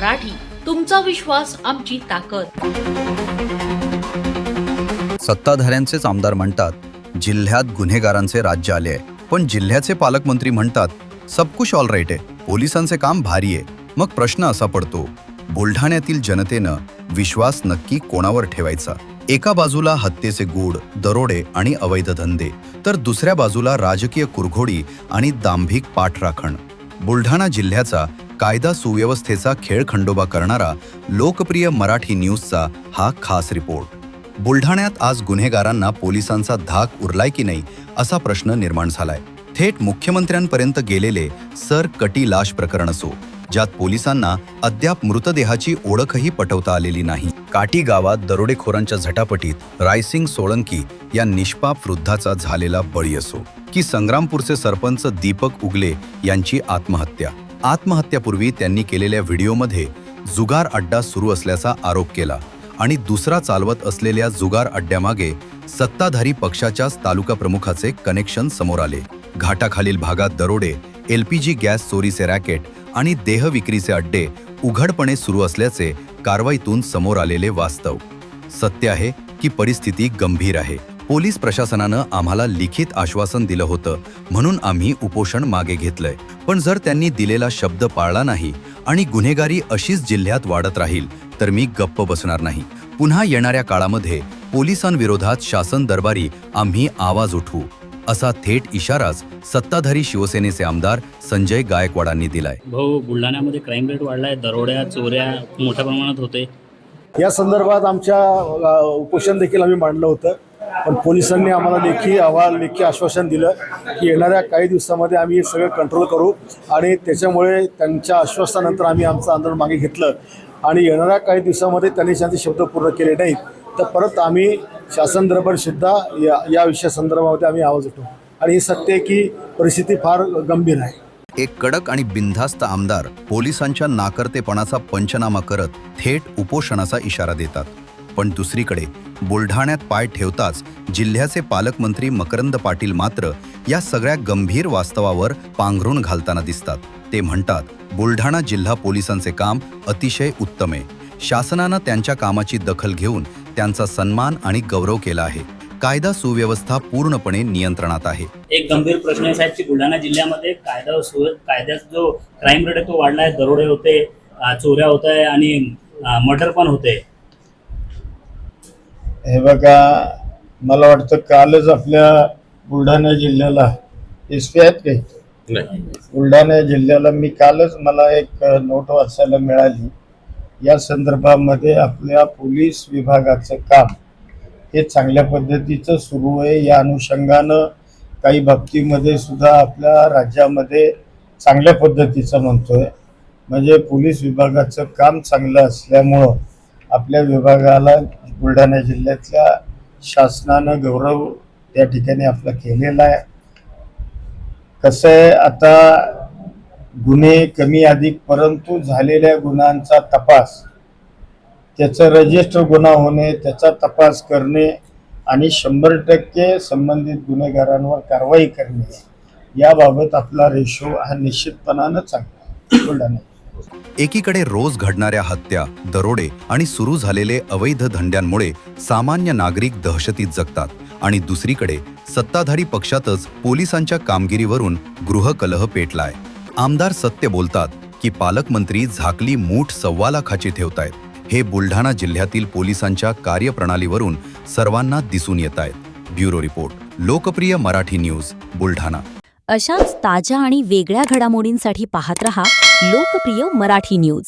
मराठी, तुमचा विश्वास आमची ताकद. सत्ताधाऱ्यांचेच आमदार म्हणतात जिल्ह्यात गुन्हेगारांचे राज्य आले आहे, पण जिल्ह्याचे पालकमंत्री म्हणतात सबकुछ ऑल राईट आहे, पोलिसांचे काम भारी आहे. मग प्रश्न असा पडतो, बुलढाण्यातील जनतेनं विश्वास नक्की कोणावर ठेवायचा? एका बाजूला हत्येचे गूढ, दरोडे आणि अवैध धंदे, तर दुसऱ्या बाजूला राजकीय कुरघोडी आणि दांभिक पाठराखण. बुलढाणा जिल्ह्याचा कायदा सुव्यवस्थेचा खेळखंडोबा करणारा लोकप्रिय मराठी न्यूजचा हा खास रिपोर्ट. बुलढाण्यात आज गुन्हेगारांना पोलिसांचा धाक उरलाय की नाही असा प्रश्न निर्माण झालाय. थेट मुख्यमंत्र्यांपर्यंत गेलेले सर कटी लाश प्रकरण असो, ज्यात पोलिसांना अद्याप मृतदेहाची ओळखही पटवता आलेली नाही. काटी गावात दरोडेखोरांच्या झटापटीत रायसिंग सोळंकी या निष्पाप वृद्धाचा झालेला बळी असो, की संग्रामपूरचे सरपंच दीपक उगले यांची आत्महत्या. आत्महत्यापूर्वी त्यांनी केलेल्या व्हिडिओमध्ये जुगार अड्डा सुरू असल्याचा आरोप केला आणि दुसरा चालवत असलेल्या जुगार अड्ड्यामागे सत्ताधारी पक्षाच्याच तालुका प्रमुखाचे कनेक्शन समोर आले. घाटाखालील भागात दरोडे, LPG गॅस चोरीचे रॅकेट आणि देहविक्रीचे अड्डे उघडपणे सुरू असल्याचे कारवाईतून समोर आलेले वास्तव. सत्य आहे की परिस्थिती गंभीर आहे. पोलीस प्रशासनानं आम्हाला लिखित आश्वासन दिलं होतं म्हणून आम्ही उपोषण मागे घेतलंय, पण जर त्यांनी दिलेला शब्द पाळला नाही आणि गुन्हेगारी अशीच जिल्ह्यात वाढत राहील तर मी गप्प बसणार नाही. पुन्हा येणाऱ्या काळामध्ये पोलिसांविरोधात शासन दरबारी आम्ही आवाज उठवू, असा थेट इशाराच सत्ताधारी शिवसेनेचे आमदार संजय गायकवाडांनी दिलाय. भाऊ, बुलढाण्यामध्ये क्राईम रेट वाढलाय, दरोड्या चोऱ्या मोठ्या प्रमाणात होते. या संदर्भात आमच्या उपोषण देखील आम्ही मांडलं होतं, पण पोलिसांनी आम्हाला लेखी आश्वासन दिलं की येणाऱ्या काही दिवसामध्ये आम्ही हे सगळं कंट्रोल करू आणि त्याच्यामुळे त्यांच्या आश्वासनानंतर आम्ही आमचं आंदोलन मागे घेतलं आणि येणाऱ्या काही दिवसामध्ये त्यांनी त्यांचे शब्द पूर्ण केले नाहीत तर परत आम्ही शासन दरबारीसुद्धा या विषयासंदर्भामध्ये आम्ही आवाज उठवू. आणि हे सत्य आहे की परिस्थिती फार गंभीर आहे. एक कडक आणि बिनधास्त आमदार पोलिसांच्या नाकर्तेपणाचा पंचनामा करत थेट उपोषणाचा इशारा देतात. पण दुसरीकडे बुलढाण्यात पाय ठेवताच जिल्ह्याचे पालकमंत्री मकरंद पाटील मात्र या सगळ्या गंभीर वास्तवावर पांघरून घालताना दिसतात. ते म्हणतात बुलढाणा जिल्हा पोलिसांचे काम अतिशय उत्तम आहे. शासनानं त्यांच्या कामाची दखल घेऊन त्यांचा सन्मान आणि गौरव केला आहे. कायदा सुव्यवस्था पूर्णपणे नियंत्रणात आहे. एक गंभीर प्रश्न आहे साहेब की बुलढाणा जिल्ह्यामध्ये कायद्याचा जो क्राईम रेट आहे तो वाढलाय, दरोडे होते, चोऱ्या होत आहे आणि मर्डर पण होते. हे बघा, मला वाटतं कालच आपल्या बुलढाणा जिल्ह्याला SP आहेत काही बुलढाणा जिल्ह्याला मला एक नोट वाचायला मिळाली. या संदर्भामध्ये आपल्या पोलीस विभागाचं काम हे चांगल्या पद्धतीचं सुरू आहे. या अनुषंगानं काही बाबतीमध्ये सुद्धा आपल्या राज्यामध्ये चांगल्या पद्धतीचं म्हणतोय. म्हणजे पोलीस विभागाचं काम चांगलं असल्यामुळं आपल्या विभागाला बुलढाणा जिल्ह्यातल्या शासनानं गौरव त्या ठिकाणी आपला केलेला आहे. कसं आहे, आता गुन्हे कमी अधिक, परंतु झालेल्या गुन्ह्यांचा तपास, त्याचं रजिस्टर गुन्हा होणे, त्याचा तपास करणे आणि 100% संबंधित गुन्हेगारांवर कारवाई करणे, याबाबत आपला रेशो हा निश्चितपणानं चांगला बुलढाणा. एकीकडे रोज घडणाऱ्या हत्या, दरोडे आणि सुरू झालेले अवैध धंद्यांमुळे सामान्य नागरिक दहशतीत जगतात आणि दुसरीकडे सत्ताधारी पक्षातच पोलिसांच्या कामगिरीवरून गृहकलह पेटलाय. आमदार सत्य बोलतात की पालकमंत्री झाकली मूठ 1.25 लाखाची ठेवतायत. हे बुलढाणा जिल्ह्यातील पोलिसांच्या कार्यप्रणालीवरून सर्वांना दिसून येत आहेत. ब्युरो रिपोर्ट, लोकप्रिय मराठी न्यूज, बुलढाणा. अशाच ताज्या आणि वेगळ्या घडामोडींसाठी पाहत रहा लोकप्रिय मराठी न्यूज.